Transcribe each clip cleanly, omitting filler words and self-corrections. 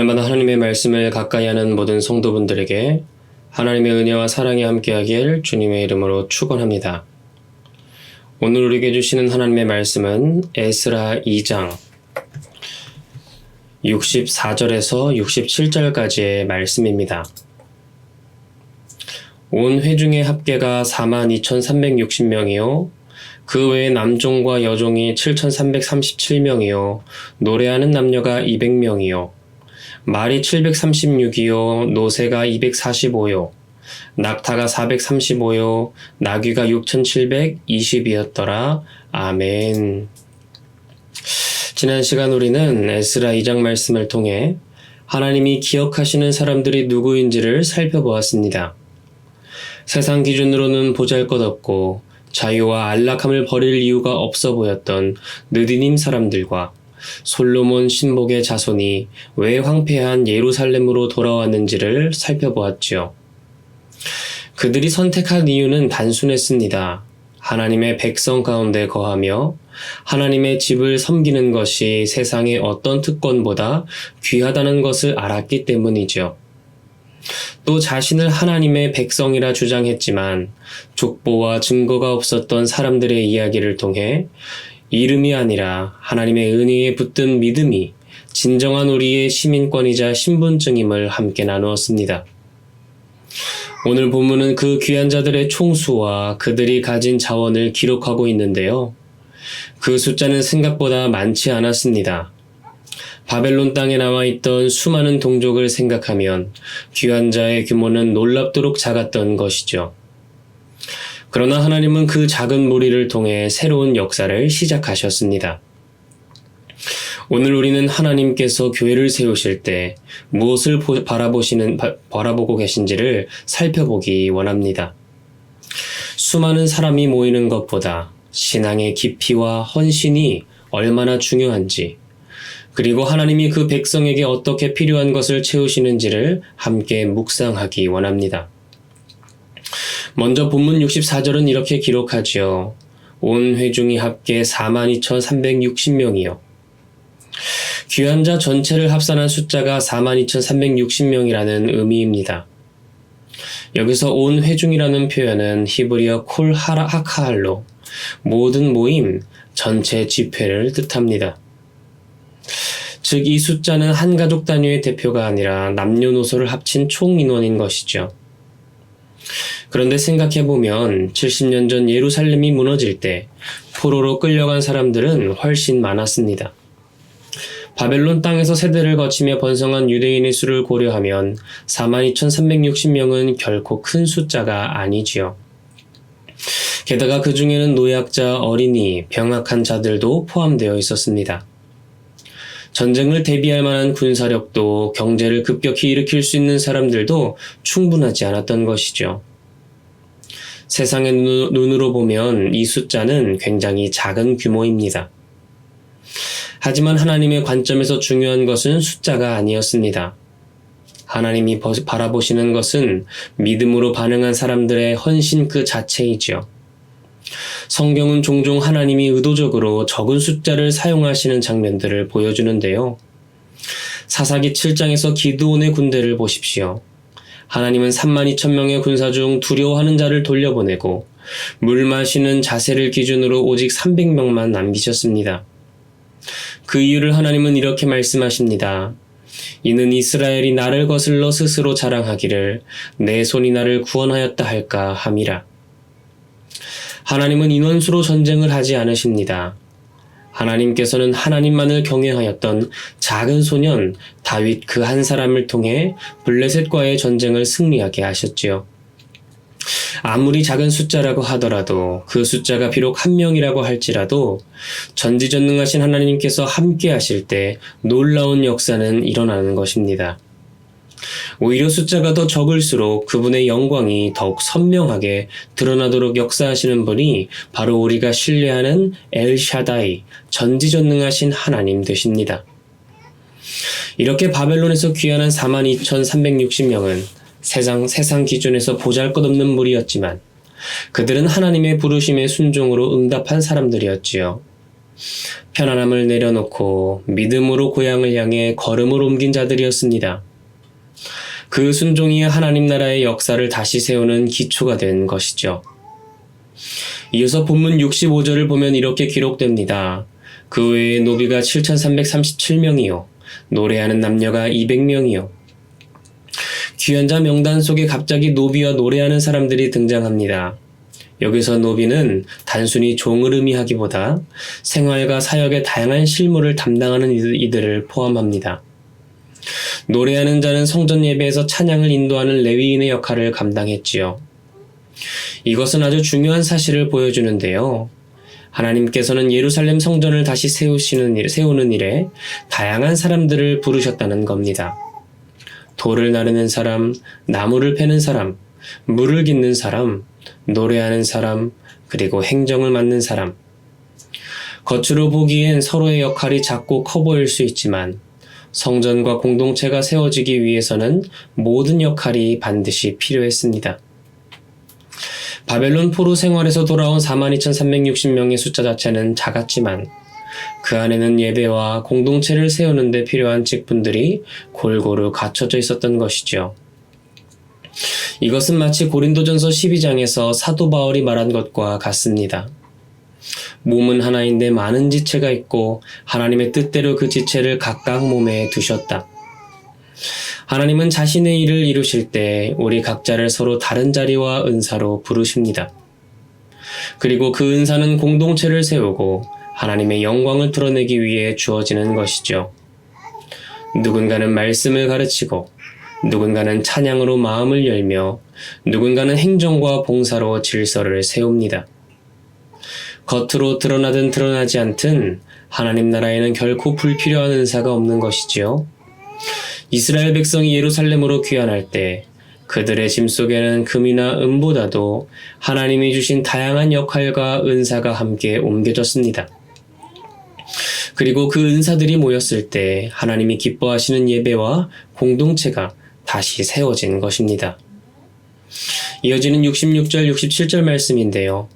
날마다 하나님의 말씀을 가까이 하는 모든 성도분들에게 하나님의 은혜와 사랑이 함께하길 주님의 이름으로 축원합니다. 오늘 우리에게 주시는 하나님의 말씀은 에스라 2장 64절에서 67절까지의 말씀입니다. 온 회중의 합계가 42,360명이요 그 외에 남종과 여종이 7,337명이요 노래하는 남녀가 200명이요 말이 736이요 노새가 245요 낙타가 435요 나귀가 6,720이었더라. 아멘. 지난 시간 우리는 에스라 2장 말씀을 통해 하나님이 기억하시는 사람들이 누구인지를 살펴보았습니다. 세상 기준으로는 보잘것없고 자유와 안락함을 버릴 이유가 없어 보였던 느디님 사람들과 솔로몬 신복의 자손이 왜 황폐한 예루살렘으로 돌아왔는지를 살펴보았지요. 그들이 선택한 이유는 단순했습니다. 하나님의 백성 가운데 거하며 하나님의 집을 섬기는 것이 세상의 어떤 특권보다 귀하다는 것을 알았기 때문이죠. 또 자신을 하나님의 백성이라 주장했지만 족보와 증거가 없었던 사람들의 이야기를 통해 이름이 아니라 하나님의 은혜에 붙든 믿음이 진정한 우리의 시민권이자 신분증임을 함께 나누었습니다. 오늘 본문은 그 귀한 자들의 총수와 그들이 가진 자원을 기록하고 있는데요. 그 숫자는 생각보다 많지 않았습니다. 바벨론 땅에 나와 있던 수많은 동족을 생각하면 귀한 자의 규모는 놀랍도록 작았던 것이죠. 그러나 하나님은 그 작은 무리를 통해 새로운 역사를 시작하셨습니다. 오늘 우리는 하나님께서 교회를 세우실 때 무엇을 바라보고 계신지를 살펴보기 원합니다. 수많은 사람이 모이는 것보다 신앙의 깊이와 헌신이 얼마나 중요한지, 그리고 하나님이 그 백성에게 어떻게 필요한 것을 채우시는지를 함께 묵상하기 원합니다. 먼저 본문 64절은 이렇게 기록하지요. 온 회중이 합계 42,360명이요. 귀한 자 전체를 합산한 숫자가 42,360명이라는 의미입니다. 여기서 온 회중이라는 표현은 히브리어 콜 하카할로 모든 모임, 전체 집회를 뜻합니다. 즉 이 숫자는 한 가족 단위의 대표가 아니라 남녀노소를 합친 총 인원인 것이죠. 그런데 생각해보면 70년 전 예루살렘이 무너질 때 포로로 끌려간 사람들은 훨씬 많았습니다. 바벨론 땅에서 세대를 거치며 번성한 유대인의 수를 고려하면 42,360명은 결코 큰 숫자가 아니지요. 게다가 그 중에는 노약자, 어린이, 병약한 자들도 포함되어 있었습니다. 전쟁을 대비할 만한 군사력도 경제를 급격히 일으킬 수 있는 사람들도 충분하지 않았던 것이죠. 세상의 눈으로 보면 이 숫자는 굉장히 작은 규모입니다. 하지만 하나님의 관점에서 중요한 것은 숫자가 아니었습니다. 하나님이 바라보시는 것은 믿음으로 반응한 사람들의 헌신 그 자체이지요. 성경은 종종 하나님이 의도적으로 적은 숫자를 사용하시는 장면들을 보여주는데요. 사사기 7장에서 기드온의 군대를 보십시오. 하나님은 32,000명의 군사 중 두려워하는 자를 돌려보내고 물 마시는 자세를 기준으로 오직 300명만 남기셨습니다. 그 이유를 하나님은 이렇게 말씀하십니다. 이는 이스라엘이 나를 거슬러 스스로 자랑하기를 내 손이 나를 구원하였다 할까 함이라. 하나님은 인원수로 전쟁을 하지 않으십니다. 하나님께서는 하나님만을 경외하였던 작은 소년 다윗 그 한 사람을 통해 블레셋과의 전쟁을 승리하게 하셨지요. 아무리 작은 숫자라고 하더라도 그 숫자가 비록 한 명이라고 할지라도 전지전능하신 하나님께서 함께 하실 때 놀라운 역사는 일어나는 것입니다. 오히려 숫자가 더 적을수록 그분의 영광이 더욱 선명하게 드러나도록 역사하시는 분이 바로 우리가 신뢰하는 엘샤다이, 전지전능하신 하나님 되십니다. 이렇게 바벨론에서 귀환한 42,360명은 세상 기준에서 보잘것없는 무리였지만 그들은 하나님의 부르심에 순종으로 응답한 사람들이었지요. 편안함을 내려놓고 믿음으로 고향을 향해 걸음을 옮긴 자들이었습니다. 그 순종이 하나님 나라의 역사를 다시 세우는 기초가 된 것이죠. 이어서 본문 65절을 보면 이렇게 기록됩니다. 그 외에 노비가 7,337명이요. 노래하는 남녀가 200명이요. 귀한 자 명단 속에 갑자기 노비와 노래하는 사람들이 등장합니다. 여기서 노비는 단순히 종을 의미하기보다 생활과 사역의 다양한 실무를 담당하는 이들을 포함합니다. 노래하는 자는 성전 예배에서 찬양을 인도하는 레위인의 역할을 감당했지요. 이것은 아주 중요한 사실을 보여주는데요. 하나님께서는 예루살렘 성전을 다시 세우는 일에 다양한 사람들을 부르셨다는 겁니다. 돌을 나르는 사람, 나무를 패는 사람, 물을 깃는 사람, 노래하는 사람, 그리고 행정을 맡는 사람. 겉으로 보기엔 서로의 역할이 작고 커 보일 수 있지만 성전과 공동체가 세워지기 위해서는 모든 역할이 반드시 필요했습니다. 바벨론 포로 생활에서 돌아온 42,360명의 숫자 자체는 작았지만 그 안에는 예배와 공동체를 세우는 데 필요한 직분들이 골고루 갖춰져 있었던 것이죠. 이것은 마치 고린도전서 12장에서 사도 바울이 말한 것과 같습니다. 몸은 하나인데 많은 지체가 있고 하나님의 뜻대로 그 지체를 각각 몸에 두셨다. 하나님은 자신의 일을 이루실 때 우리 각자를 서로 다른 자리와 은사로 부르십니다. 그리고 그 은사는 공동체를 세우고 하나님의 영광을 드러내기 위해 주어지는 것이죠. 누군가는 말씀을 가르치고 누군가는 찬양으로 마음을 열며 누군가는 행정과 봉사로 질서를 세웁니다. 겉으로 드러나든 드러나지 않든 하나님 나라에는 결코 불필요한 은사가 없는 것이지요. 이스라엘 백성이 예루살렘으로 귀환할 때 그들의 짐 속에는 금이나 은보다도 하나님이 주신 다양한 역할과 은사가 함께 옮겨졌습니다. 그리고 그 은사들이 모였을 때 하나님이 기뻐하시는 예배와 공동체가 다시 세워진 것입니다. 이어지는 66절, 67절 말씀인데요.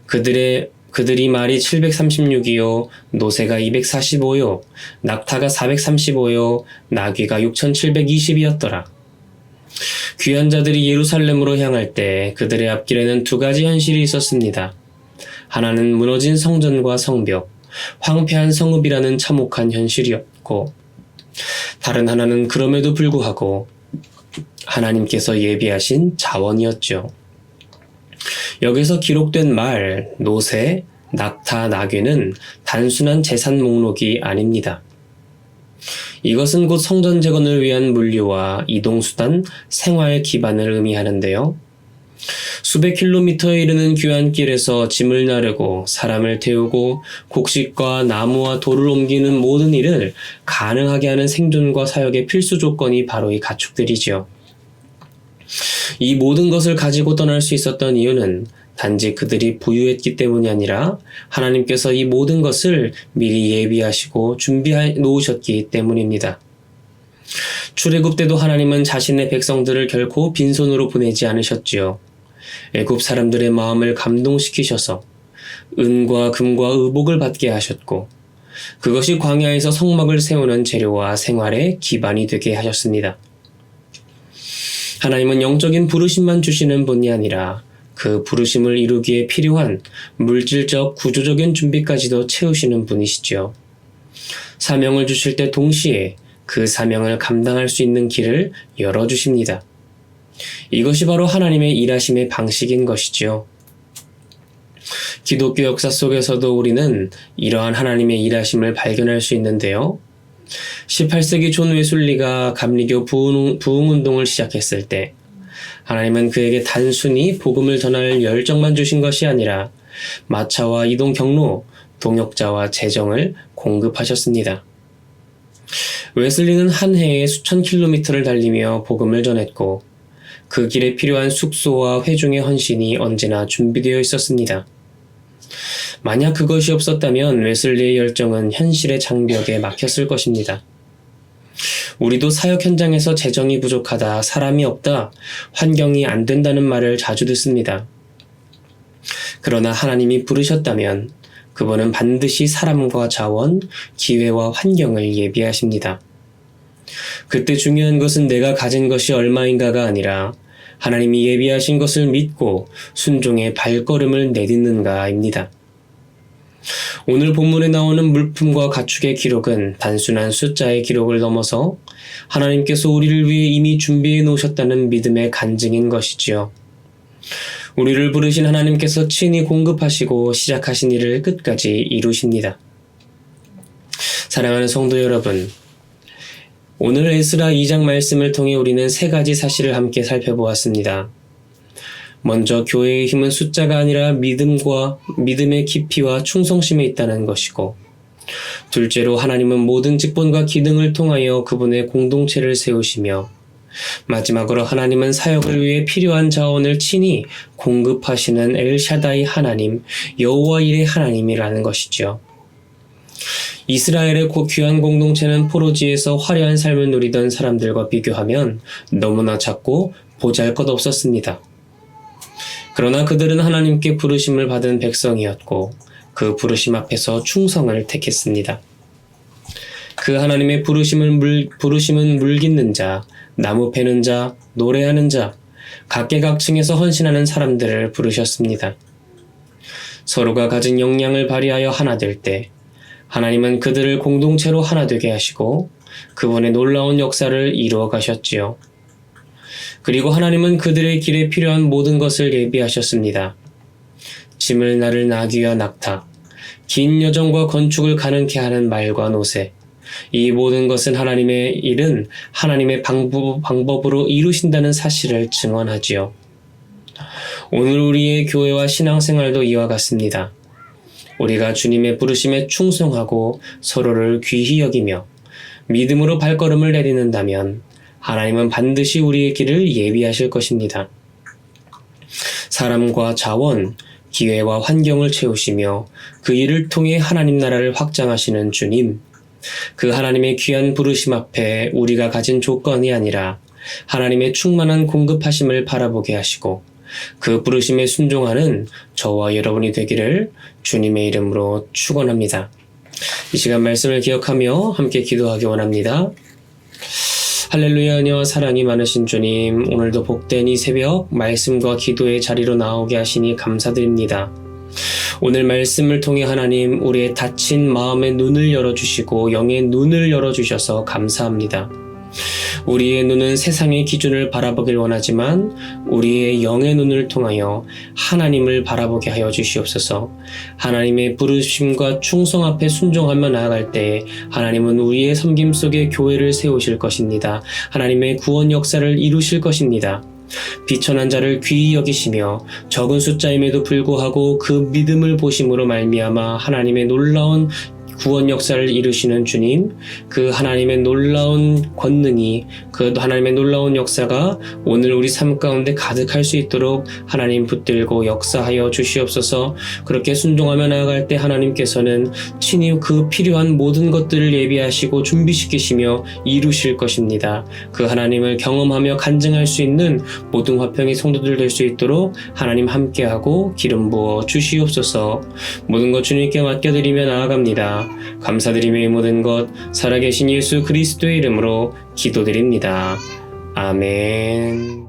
그들이 말이 736이요, 노새가 245요, 낙타가 435요, 나귀가 6720이었더라. 귀한 자들이 예루살렘으로 향할 때 그들의 앞길에는 두 가지 현실이 있었습니다. 하나는 무너진 성전과 성벽, 황폐한 성읍이라는 참혹한 현실이었고, 다른 하나는 그럼에도 불구하고 하나님께서 예비하신 자원이었죠. 여기서 기록된 말, 노새, 낙타, 나귀는 단순한 재산 목록이 아닙니다. 이것은 곧 성전 재건을 위한 물류와 이동수단, 생활 기반을 의미하는데요. 수백 킬로미터에 이르는 귀한 길에서 짐을 나르고 사람을 태우고 곡식과 나무와 돌을 옮기는 모든 일을 가능하게 하는 생존과 사역의 필수 조건이 바로 이 가축들이지요. 이 모든 것을 가지고 떠날 수 있었던 이유는 단지 그들이 부유했기 때문이 아니라 하나님께서 이 모든 것을 미리 예비하시고 준비해 놓으셨기 때문입니다. 출애굽 때도 하나님은 자신의 백성들을 결코 빈손으로 보내지 않으셨지요. 애굽 사람들의 마음을 감동시키셔서 은과 금과 의복을 받게 하셨고 그것이 광야에서 성막을 세우는 재료와 생활의 기반이 되게 하셨습니다. 하나님은 영적인 부르심만 주시는 분이 아니라 그 부르심을 이루기에 필요한 물질적, 구조적인 준비까지도 채우시는 분이시죠. 사명을 주실 때 동시에 그 사명을 감당할 수 있는 길을 열어주십니다. 이것이 바로 하나님의 일하심의 방식인 것이죠. 기독교 역사 속에서도 우리는 이러한 하나님의 일하심을 발견할 수 있는데요. 18세기 존 웨슬리가 감리교 부흥운동을 시작했을 때 하나님은 그에게 단순히 복음을 전할 열정만 주신 것이 아니라 마차와 이동 경로, 동역자와 재정을 공급하셨습니다. 웨슬리는 한 해에 수천 킬로미터를 달리며 복음을 전했고 그 길에 필요한 숙소와 회중의 헌신이 언제나 준비되어 있었습니다. 만약 그것이 없었다면 웨슬리의 열정은 현실의 장벽에 막혔을 것입니다. 우리도 사역 현장에서 재정이 부족하다, 사람이 없다, 환경이 안 된다는 말을 자주 듣습니다. 그러나 하나님이 부르셨다면 그분은 반드시 사람과 자원, 기회와 환경을 예비하십니다. 그때 중요한 것은 내가 가진 것이 얼마인가가 아니라 하나님이 예비하신 것을 믿고 순종의 발걸음을 내딛는가입니다. 오늘 본문에 나오는 물품과 가축의 기록은 단순한 숫자의 기록을 넘어서 하나님께서 우리를 위해 이미 준비해 놓으셨다는 믿음의 간증인 것이지요. 우리를 부르신 하나님께서 친히 공급하시고 시작하신 일을 끝까지 이루십니다. 사랑하는 성도 여러분, 오늘 에스라 2장 말씀을 통해 우리는 세 가지 사실을 함께 살펴보았습니다. 먼저 교회의 힘은 숫자가 아니라 믿음의 깊이와 충성심에 있다는 것이고, 둘째로 하나님은 모든 직분과 기능을 통하여 그분의 공동체를 세우시며, 마지막으로 하나님은 사역을 위해 필요한 자원을 친히 공급하시는 엘샤다이 하나님, 여호와 일의 하나님이라는 것이죠. 이스라엘의 귀한 공동체는 포로지에서 화려한 삶을 누리던 사람들과 비교하면 너무나 작고 보잘것없었습니다. 그러나 그들은 하나님께 부르심을 받은 백성이었고 그 부르심 앞에서 충성을 택했습니다. 그 하나님의 부르심은 물깃는 자, 나무 패는 자, 노래하는 자, 각계각층에서 헌신하는 사람들을 부르셨습니다. 서로가 가진 역량을 발휘하여 하나 될 때 하나님은 그들을 공동체로 하나 되게 하시고 그분의 놀라운 역사를 이루어 가셨지요. 그리고 하나님은 그들의 길에 필요한 모든 것을 예비하셨습니다. 짐을 나를 나귀와 낙타, 긴 여정과 건축을 가능케 하는 말과 노새, 이 모든 것은 하나님의 일은 하나님의 방법으로 이루신다는 사실을 증언하지요. 오늘 우리의 교회와 신앙생활도 이와 같습니다. 우리가 주님의 부르심에 충성하고 서로를 귀히 여기며 믿음으로 발걸음을 내딛는다면 하나님은 반드시 우리의 길을 예비하실 것입니다. 사람과 자원, 기회와 환경을 채우시며 그 일을 통해 하나님 나라를 확장하시는 주님, 그 하나님의 귀한 부르심 앞에 우리가 가진 조건이 아니라 하나님의 충만한 공급하심을 바라보게 하시고 그 부르심에 순종하는 저와 여러분이 되기를 주님의 이름으로 축원합니다. 이 시간 말씀을 기억하며 함께 기도하기 원합니다. 할렐루야, 은혜와 사랑이 많으신 주님, 오늘도 복된 이 새벽 말씀과 기도의 자리로 나오게 하시니 감사드립니다. 오늘 말씀을 통해 하나님, 우리의 닫힌 마음의 눈을 열어주시고 영의 눈을 열어주셔서 감사합니다. 우리의 눈은 세상의 기준을 바라보길 원하지만 우리의 영의 눈을 통하여 하나님을 바라보게 하여 주시옵소서. 하나님의 부르심과 충성 앞에 순종하며 나아갈 때 하나님은 우리의 섬김 속에 교회를 세우실 것입니다. 하나님의 구원 역사를 이루실 것입니다. 비천한 자를 귀히 여기시며 적은 숫자임에도 불구하고 그 믿음을 보심으로 말미암아 하나님의 놀라운 구원 역사를 이루시는 주님, 그 하나님의 놀라운 권능이, 그 하나님의 놀라운 역사가 오늘 우리 삶 가운데 가득할 수 있도록 하나님 붙들고 역사하여 주시옵소서. 그렇게 순종하며 나아갈 때 하나님께서는 친히 그 필요한 모든 것들을 예비하시고 준비시키시며 이루실 것입니다. 그 하나님을 경험하며 간증할 수 있는 모든 화평의 성도들 될 수 있도록 하나님 함께하고 기름 부어 주시옵소서. 모든 것 주님께 맡겨드리며 나아갑니다. 감사드리며 이 모든 것 살아계신 예수 그리스도의 이름으로 기도드립니다. 아멘.